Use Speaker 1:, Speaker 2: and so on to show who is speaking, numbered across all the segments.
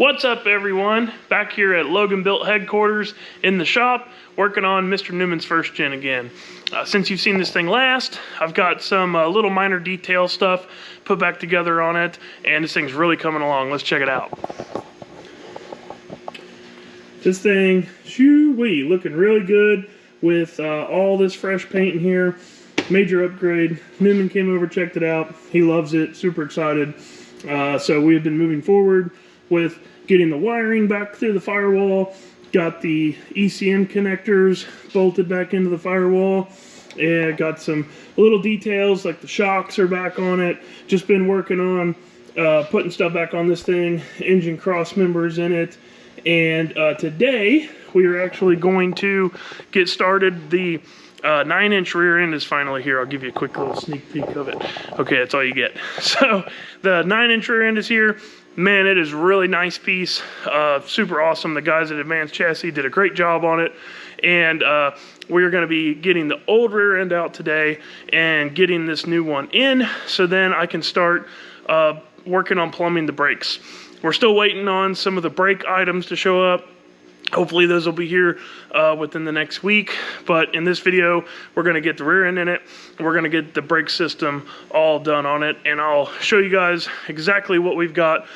Speaker 1: What's up, everyone? Back here at Logan Built headquarters in the shop, working on Mr. Newman's first gen again. Since you've seen this thing last, I've got some little minor detail stuff put back together on it, and this thing's really coming along. Let's check it out. This thing, shoo-wee, looking really good with all this fresh paint in here. Major upgrade. Newman came over, checked it out. He loves it, super excited. So we have been moving forward with getting the wiring back through the firewall, got the ECM connectors bolted back into the firewall, and got some little details like the shocks are back on it. Just been working on putting stuff back on this thing, engine cross members in it, and today we are actually going to get started. The 9-inch rear end is finally here. I'll give you a quick little sneak peek of it. Okay, that's all you get. So the 9-inch rear end is here. Man, it is a really nice piece. Super awesome. The guys at Advanced Chassis did a great job on it. And we're going to be getting the old rear end out today and getting this new one in, so then I can start working on plumbing the brakes. We're still waiting on some of the brake items to show up. Hopefully those will be here within the next week. But in this video, we're going to get the rear end in it. We're going to get the brake system all done on it. And I'll show you guys exactly what we've got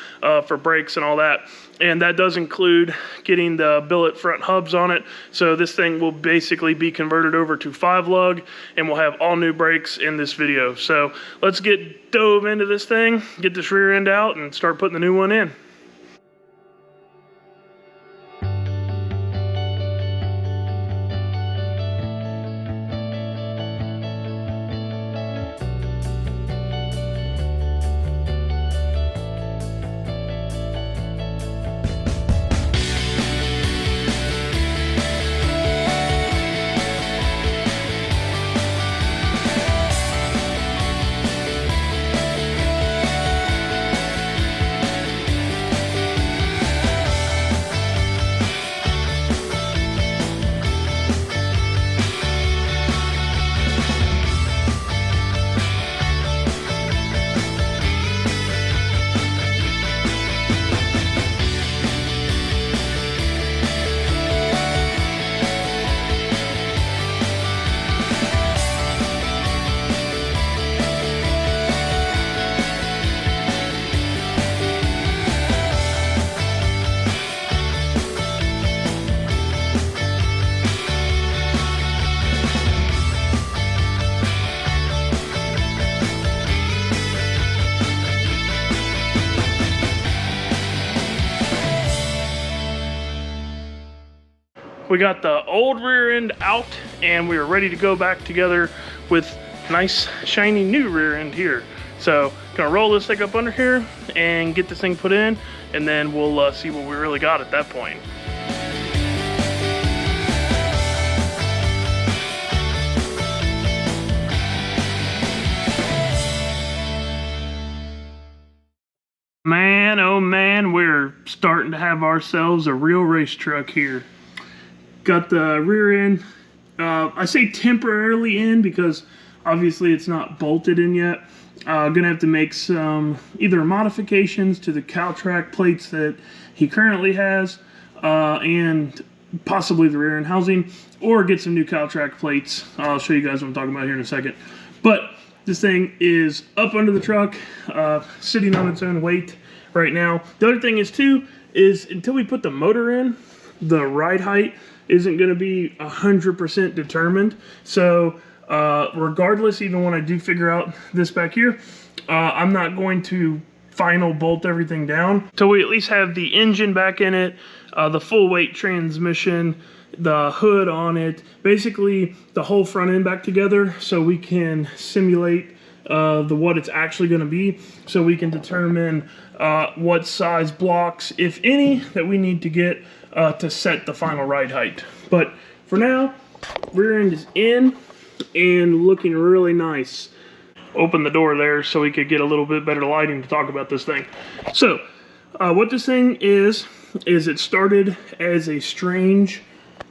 Speaker 1: for brakes and all that. And that does include getting the billet front hubs on it. So this thing will basically be converted over to 5-lug. And we'll have all new brakes in this video. So let's get dove into this thing, get this rear end out, and start putting the new one in. We got the old rear end out, and we are ready to go back together with nice shiny new rear end here. So gonna roll this thing up under here and get this thing put in, and then we'll see what we really got at that point. Man, oh man, we're starting to have ourselves a real race truck here. Got the rear end, I say temporarily in because obviously it's not bolted in yet. Gonna have to make some either modifications to the cow track plates that he currently has, and possibly the rear end housing, or get some new cow track plates. I'll show you guys what I'm talking about here in a second. But this thing is up under the truck, sitting on its own weight right now. The other thing is too, is until we put the motor in, the ride height isn't going to be 100% determined. So regardless, even when I do figure out this back here, I'm not going to final bolt everything down till we at least have the engine back in it, the full weight transmission, the hood on it, basically the whole front end back together, so we can simulate what it's actually going to be, so we can determine what size blocks, if any, that we need to get to set the final ride height. But for now, rear end is in and looking really nice. Open the door there so we could get a little bit better lighting to talk about this thing. So what this thing is it started as a strange,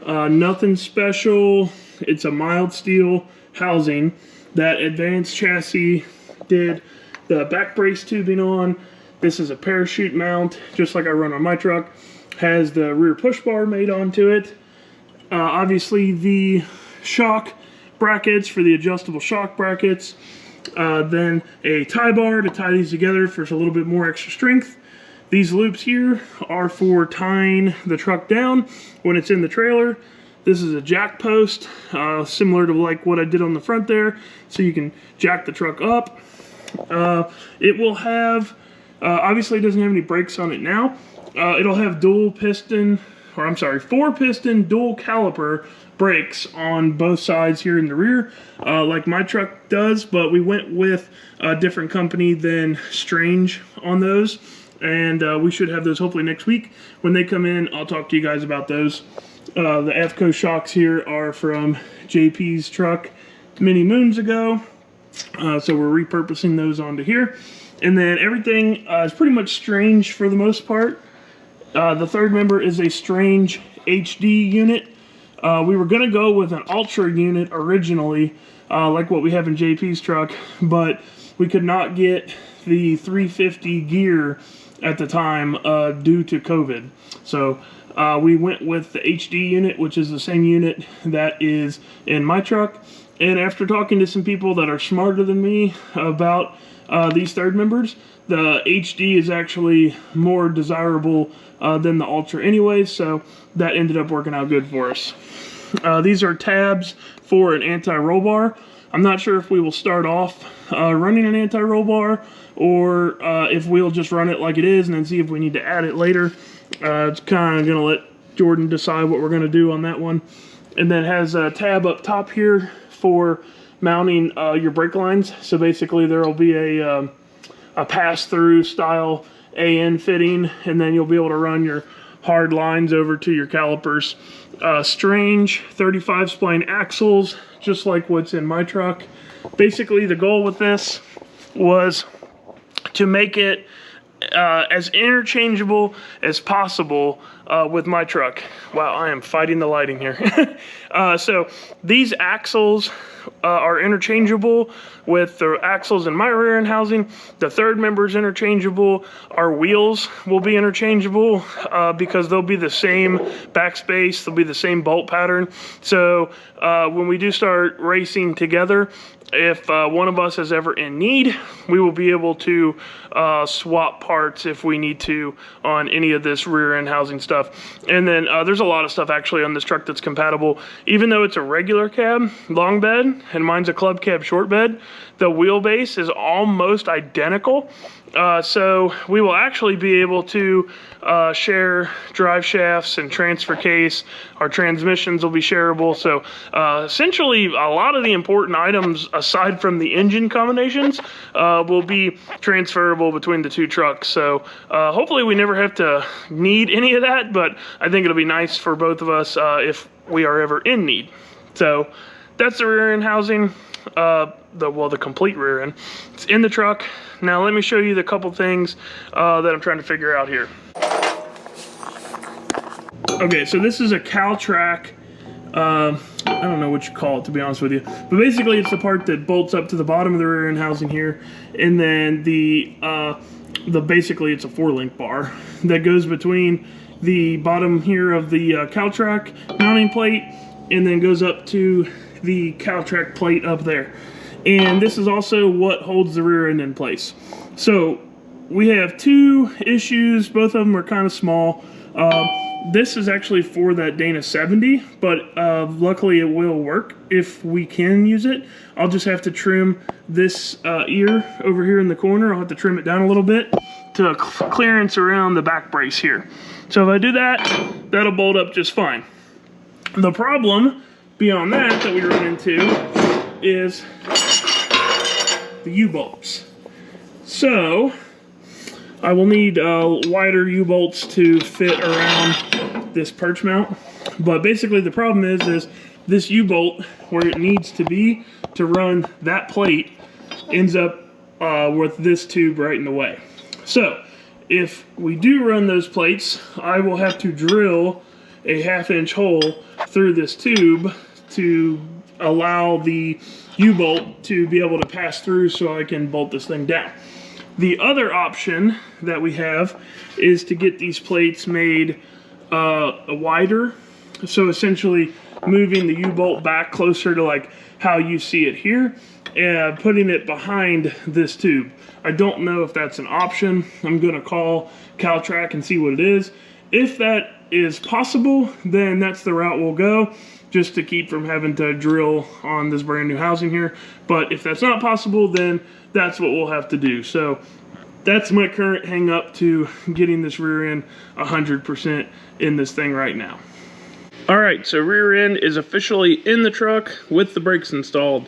Speaker 1: nothing special, it's a mild steel housing that Advanced Chassis did the back brace tubing on. This is a parachute mount, just like I run on my truck. Has the rear push bar made onto it. Obviously the shock brackets for the adjustable shock brackets. Then a tie bar to tie these together for a little bit more extra strength. These loops here are for tying the truck down when it's in the trailer. This is a jack post, similar to like what I did on the front there, so you can jack the truck up. It will have, obviously it doesn't have any brakes on it now. It'll have 4-piston dual caliper brakes on both sides here in the rear, like my truck does, but we went with a different company than Strange on those, and we should have those hopefully next week. When they come in, I'll talk to you guys about those. The AFCO shocks here are from JP's truck many moons ago, so we're repurposing those onto here. And then everything is pretty much Strange for the most part. The third member is a Strange HD unit. We were going to go with an Ultra unit originally, like what we have in JP's truck, but we could not get the 350 gear at the time due to COVID. So we went with the HD unit, which is the same unit that is in my truck. And after talking to some people that are smarter than me about these third members, the HD is actually more desirable than the Ultra anyways, so that ended up working out good for us. These are tabs for an anti-roll bar. I'm not sure if we will start off running an anti-roll bar, or if we'll just run it like it is and then see if we need to add it later. It's kind of going to let Jordan decide what we're going to do on that one. And then it has a tab up top here for mounting your brake lines. So basically there will be a pass-through style AN fitting, and then you'll be able to run your hard lines over to your calipers. Strange 35 spline axles, just like what's in my truck. Basically the goal with this was to make it as interchangeable as possible with my truck. Wow, I am fighting the lighting here. So these axles are interchangeable with the axles in my rear end housing. The third member is interchangeable. Our wheels will be interchangeable because they'll be the same backspace, they'll be the same bolt pattern. So when we do start racing together, if one of us is ever in need, we will be able to swap parts if we need to on any of this rear end housing stuff. And then there's a lot of stuff actually on this truck that's compatible. Even though it's a regular cab long bed and mine's a club cab short bed, the wheelbase is almost identical. So we will actually be able to share drive shafts and transfer case. Our transmissions will be shareable. So essentially a lot of the important items aside from the engine combinations will be transferable between the two trucks. So hopefully we never have to need any of that, but I think it'll be nice for both of us if we are ever in need. So that's the rear end housing. The complete rear end. It's in the truck. Now let me show you the couple things that I'm trying to figure out here. Okay, so this is a Caltrack. I don't know what you call it, to be honest with you, but basically it's the part that bolts up to the bottom of the rear end housing here, and then basically it's a 4-link bar that goes between the bottom here of the Caltrack mounting plate, and then goes up to the Caltrack plate up there. And this is also what holds the rear end in place. So we have two issues, both of them are kind of small. This is actually for that Dana 70, but luckily it will work if we can use it. I'll just have to trim this ear over here in the corner. I'll have to trim it down a little bit to clearance around the back brace here. So if I do that, that'll bolt up just fine. The problem beyond that we run into is the U-bolts. So I will need wider U-bolts to fit around this perch mount. But basically the problem is this U-bolt, where it needs to be to run that plate, ends up with this tube right in the way. So if we do run those plates, I will have to drill a 1/2-inch hole through this tube to allow the U-bolt to be able to pass through so I can bolt this thing down. The other option that we have is to get these plates made wider. So essentially moving the U-bolt back closer to like how you see it here and putting it behind this tube. I don't know if that's an option. I'm gonna call Caltrac and see what it is. If that is possible, then that's the route we'll go, just to keep from having to drill on this brand new housing here. But if that's not possible, then that's what we'll have to do. So that's my current hang up to getting this rear end 100% in this thing right now. All right, so rear end is officially in the truck with the brakes installed.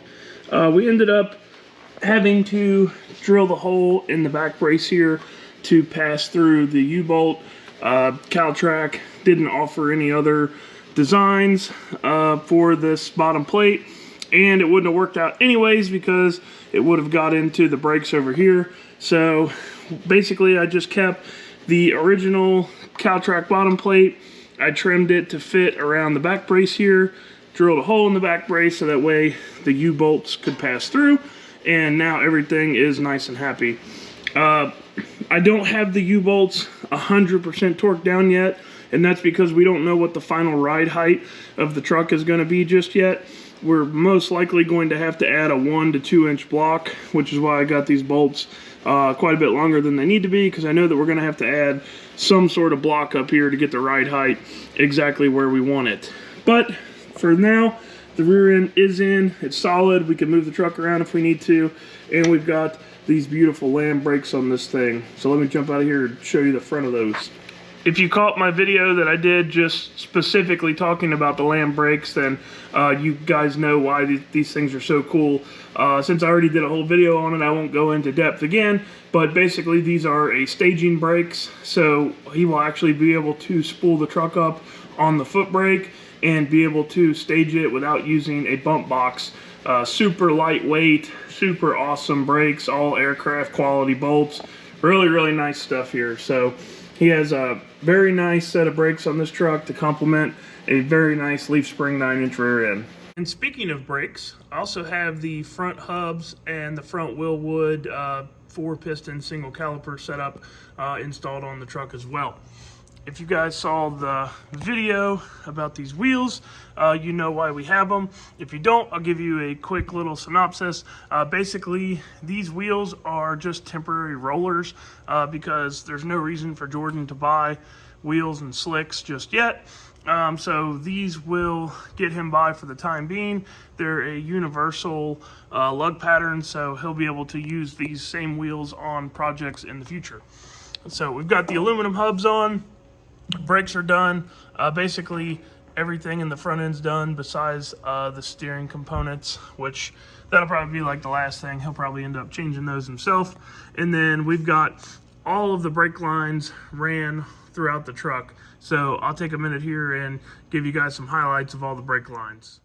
Speaker 1: We ended up having to drill the hole in the back brace here to pass through the U-bolt. Caltrac didn't offer any other designs for this bottom plate, and it wouldn't have worked out anyways because it would have got into the brakes over here. So basically I just kept the original Caltrac bottom plate. I trimmed it to fit around the back brace here, drilled a hole in the back brace so that way the U-bolts could pass through, and now everything is nice and happy. I don't have the U-bolts 100% torqued down yet, and that's because we don't know what the final ride height of the truck is going to be just yet. We're most likely going to have to add a 1 to 2 inch block, which is why I got these bolts quite a bit longer than they need to be, because I know that we're going to have to add some sort of block up here to get the ride height exactly where we want it. But for now, the rear end is in, it's solid, we can move the truck around if we need to, and we've got these beautiful Lamb brakes on this thing. So let me jump out of here and show you the front of those. If you caught my video that I did just specifically talking about the Lamb brakes, then you guys know why these things are so cool. Since I already did a whole video on it, I won't go into depth again, but basically these are a staging brakes, so he will actually be able to spool the truck up on the foot brake and be able to stage it without using a bump box. Super lightweight, super awesome brakes, all aircraft quality bolts. Really nice stuff here. So he has a very nice set of brakes on this truck to complement a very nice leaf spring 9-inch rear end. And speaking of brakes, I also have the front hubs and the front Willwood 4-piston single caliper setup installed on the truck as well. If you guys saw the video about these wheels, you know why we have them. If you don't, I'll give you a quick little synopsis. Basically, these wheels are just temporary rollers because there's no reason for Jordan to buy wheels and slicks just yet. So these will get him by for the time being. They're a universal lug pattern, so he'll be able to use these same wheels on projects in the future. So we've got the aluminum hubs on. Brakes are done. Basically everything in the front end's done besides the steering components, which that'll probably be like the last thing. He'll probably end up changing those himself. And then we've got all of the brake lines ran throughout the truck. So I'll take a minute here and give you guys some highlights of all the brake lines.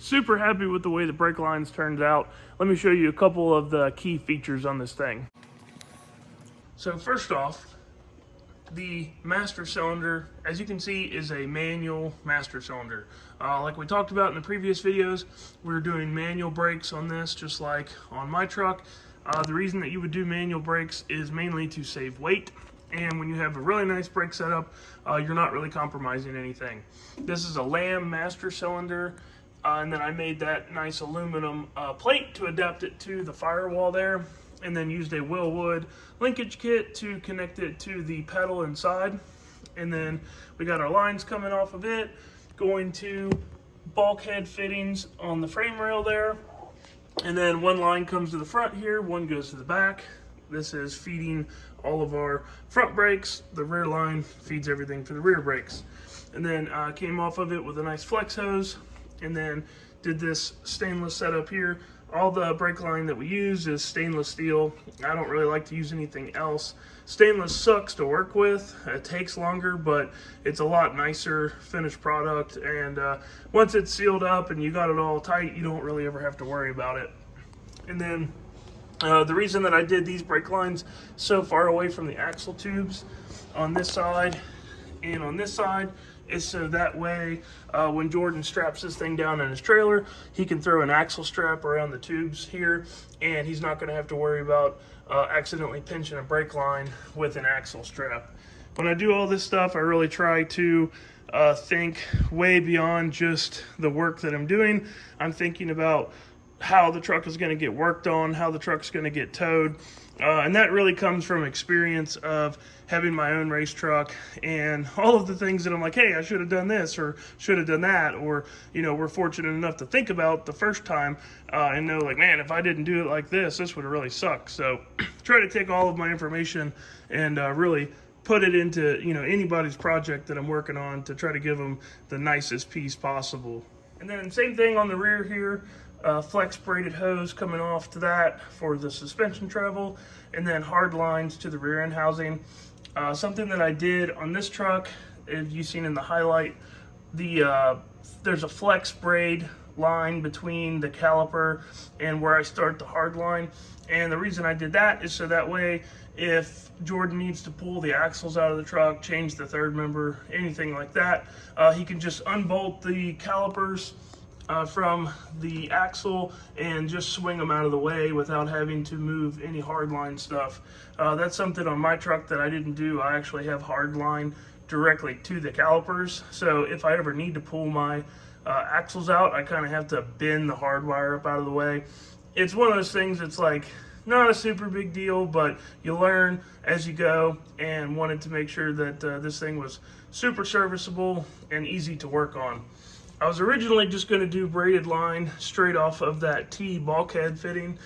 Speaker 1: Super happy with the way the brake lines turned out. Let me show you a couple of the key features on this thing. So first off, the master cylinder, as you can see, is a manual master cylinder. Like we talked about in the previous videos, we're doing manual brakes on this, just like on my truck. The reason that you would do manual brakes is mainly to save weight, and when you have a really nice brake setup, you're not really compromising anything. This is a Lamb master cylinder, and then I made that nice aluminum plate to adapt it to the firewall there, and then used a Willwood linkage kit to connect it to the pedal inside. And then we got our lines coming off of it, going to bulkhead fittings on the frame rail there. And then one line comes to the front here, one goes to the back. This is feeding all of our front brakes. The rear line feeds everything for the rear brakes. And then came off of it with a nice flex hose, and then did this stainless setup here. All the brake line that we use is stainless steel. I don't really like to use anything else. Stainless sucks to work with. It takes longer, but it's a lot nicer finished product. And once it's sealed up and you got it all tight, you don't really ever have to worry about it. And then the reason that I did these brake lines so far away from the axle tubes on this side and on this side is so that way when Jordan straps this thing down in his trailer, he can throw an axle strap around the tubes here, and he's not going to have to worry about accidentally pinching a brake line with an axle strap. When I do all this stuff, I really try to think way beyond just the work that I'm doing. I'm thinking about how the truck is going to get worked on, how the truck's going to get towed. And that really comes from experience of having my own race truck and all of the things that I'm like, hey, I should have done this or should have done that, or, you know, we're fortunate enough to think about the first time and know, like, man, if I didn't do it like this would have really sucked. So try to take all of my information and really put it into, you know, anybody's project that I'm working on to try to give them the nicest piece possible. And then same thing on the rear here. Flex braided hose coming off to that for the suspension travel, and then hard lines to the rear end housing. Something that I did on this truck, as you've seen in the highlight, there's a flex braid line between the caliper and where I start the hard line. And the reason I did that is so that way if Jordan needs to pull the axles out of the truck, change the third member, anything like that, he can just unbolt the calipers from the axle and just swing them out of the way without having to move any hardline stuff. That's something on my truck that I didn't do. I actually have hardline directly to the calipers, so if I ever need to pull my axles out, I kind of have to bend the hard wire up out of the way. It's one of those things that's like not a super big deal, but you learn as you go, and wanted to make sure that this thing was super serviceable and easy to work on. I was originally just going to do braided line straight off of that T bulkhead fitting,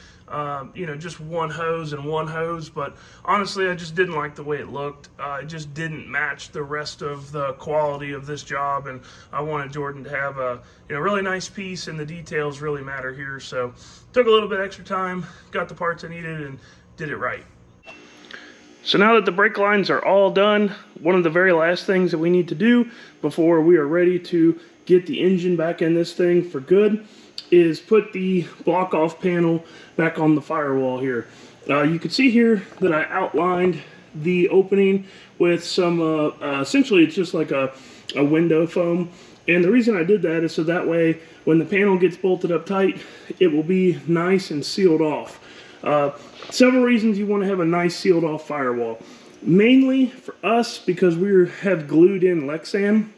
Speaker 1: you know, just one hose and one hose, but honestly I just didn't like the way it looked. It just didn't match the rest of the quality of this job, and I wanted Jordan to have a, you know, really nice piece, and the details really matter here. So took a little bit extra time, got the parts I needed, and did it right. So now that the brake lines are all done, one of the very last things that we need to do before we are ready to get the engine back in this thing for good is put the block off panel back on the firewall here. You can see here that I outlined the opening with some, essentially it's just like a window foam. And the reason I did that is so that way when the panel gets bolted up tight, it will be nice and sealed off. Several reasons you want to have a nice sealed off firewall. Mainly for us, because we have glued in Lexan.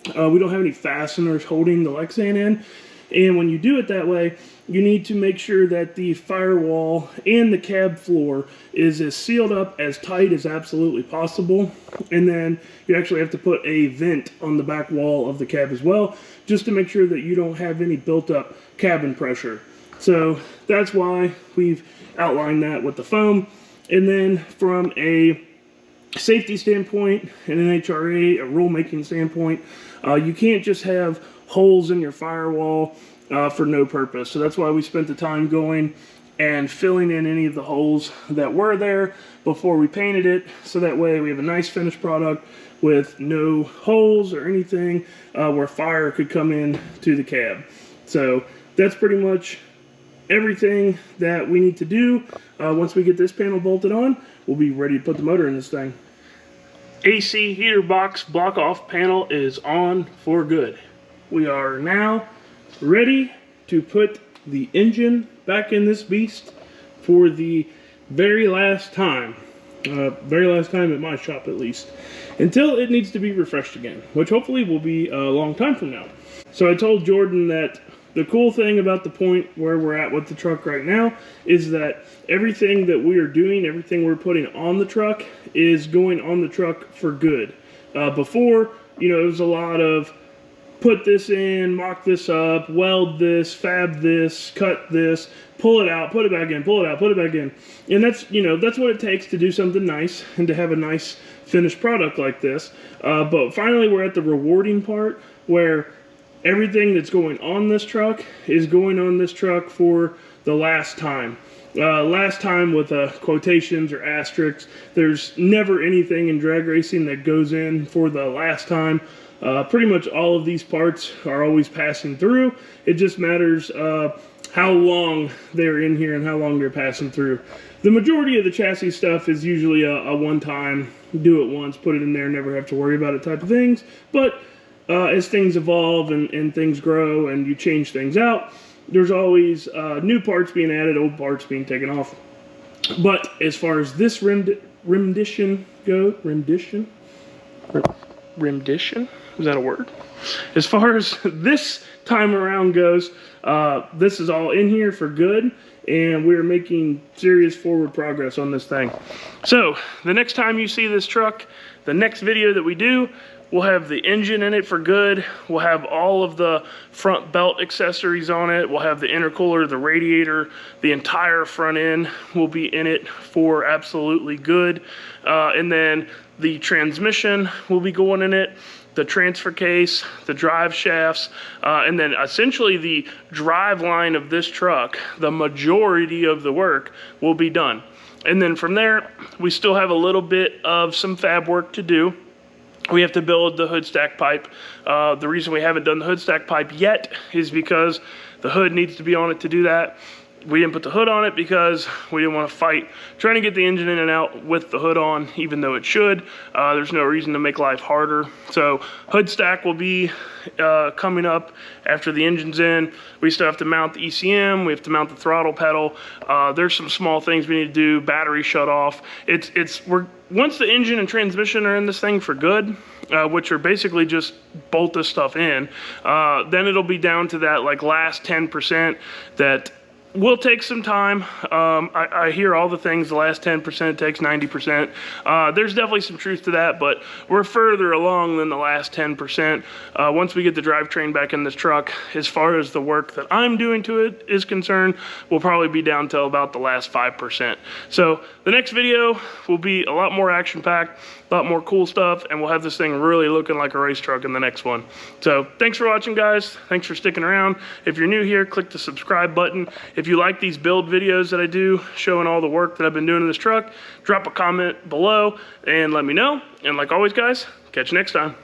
Speaker 1: We don't have any fasteners holding the Lexan in. And when you do it that way, you need to make sure that the firewall and the cab floor is as sealed up as tight as absolutely possible. And then you actually have to put a vent on the back wall of the cab as well, just to make sure that you don't have any built up cabin pressure. So that's why we've outlined that with the foam. And then from a safety standpoint and an HRA, a rule-making standpoint, you can't just have holes in your firewall for no purpose. So that's why we spent the time going and filling in any of the holes that were there before we painted it, so that way we have a nice finished product with no holes or anything where fire could come in to the cab. So that's pretty much everything that we need to do. Once we get this panel bolted on, we'll be ready to put the motor in this thing. AC heater box block off panel is on for good. We are now ready to put the engine back in this beast for the very last time. Very last time at my shop, at least. Until it needs to be refreshed again, which hopefully will be a long time from now. So I told Jordan that the cool thing about the point where we're at with the truck right now is that everything that we are doing, everything we're putting on the truck is going on the truck for good. Before, you know, it was a lot of put this in, mock this up, weld this, fab this, cut this, pull it out, put it back in, pull it out, put it back in. And that's, you know, that's what it takes to do something nice and to have a nice finished product like this. But finally we're at the rewarding part where everything that's going on this truck is going on this truck for the last time. Last time with quotations or asterisks. There's never anything in drag racing that goes in for the last time. Pretty much all of these parts are always passing through. It just matters how long they're in here and how long they're passing through. The majority of the chassis stuff is usually a one-time, do it once, put it in there, never have to worry about it type of things. But as things evolve and things grow and you change things out, there's always new parts being added, old parts being taken off. But as far as this rendition goes, rendition? Is that a word? As far as this time around goes, this is all in here for good, and we're making serious forward progress on this thing. So the next time you see this truck, the next video that we do, we'll have the engine in it for good. We'll have all of the front belt accessories on it. We'll have the intercooler, the radiator, the entire front end will be in it for absolutely good. And then the transmission will be going in it, the transfer case, the drive shafts, and then essentially the drive line of this truck, the majority of the work will be done. And then from there, we still have a little bit of some fab work to do. We have to build the hood stack pipe. The reason we haven't done the hood stack pipe yet is because the hood needs to be on it to do that. We didn't put the hood on it because we didn't want to fight trying to get the engine in and out with the hood on, even though it should. There's no reason to make life harder. So hood stack will be coming up after the engine's in. We still have to mount the ECM. We have to mount the throttle pedal. There's some small things we need to do. Battery shut off. Once the engine and transmission are in this thing for good, which are basically just bolt this stuff in, then it'll be down to that like last 10% that will take some time. I hear all the things, the last 10% takes 90%. There's definitely some truth to that, but we're further along than the last 10%. Once we get the drivetrain back in this truck, as far as the work that I'm doing to it is concerned, we'll probably be down to about the last 5%. So the next video will be a lot more action-packed, a lot more cool stuff, and we'll have this thing really looking like a race truck in the next one. So thanks for watching, guys. Thanks for sticking around. If you're new here, click the subscribe button. If you like these build videos that I do showing all the work that I've been doing in this truck, drop a comment below and let me know. And like always, guys, catch you next time.